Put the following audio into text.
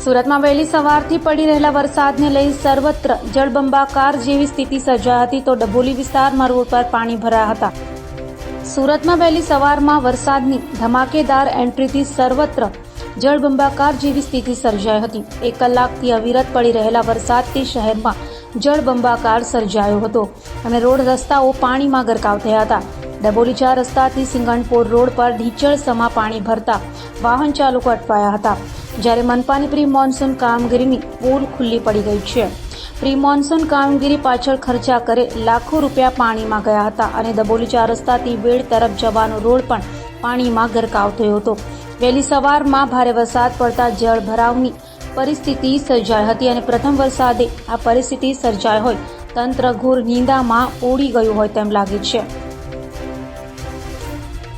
સુરતમાં વહેલી સવારથી પડી રહેલા વરસાદને લઈ સર્વત્ર જળબંબાકાર જેવી સ્થિતિ સર્જાઈ હતી તો ડભોલી વિસ્તારમાં રોડ પર પાણી ભરાયા હતા। સુરતમાં વહેલી સવારમાં વરસાદની ધમાકેદાર એન્ટ્રીથી સર્વત્ર જળબંબાકાર જેવી સ્થિતિ સર્જાઈ હતી। 1 કલાકથી અવિરત પડી રહેલા વરસાદથી શહેરમાં જળબંબાકાર સર્જાયો હતો અને રોડ રસ્તાઓ પાણીમાં ગરકાવ થયા હતા। ડભોલી 4 રસ્તાથી સિંગણપોર રોડ પર ઢીચળ સમા પાણી ભરતા વાહન ચાલકો અટવાયા હતા, જ્યારે મનપાની પ્રી મોન્સૂન કામગીરીની પોલ ખુલ્લી પડી ગઈ છે। પ્રી મોન્સૂન કામગીરી પાછળ ખર્ચા કરે લાખો રૂપિયા પાણીમાં ગયા હતા અને ડભોલી 4 રસ્તાથી વેડ તરફ જવાનો રોડ પણ પાણીમાં ગરકાવ થયો હતો। વહેલી સવારમાં ભારે વરસાદ પડતા જળ ભરાવની પરિસ્થિતિ સર્જાઈ હતી અને પ્રથમ વરસાદે આ પરિસ્થિતિ સર્જાઈ હોય તંત્ર ઘોર નિંદામાં ઓળી ગયું હોય તેમ લાગે છે।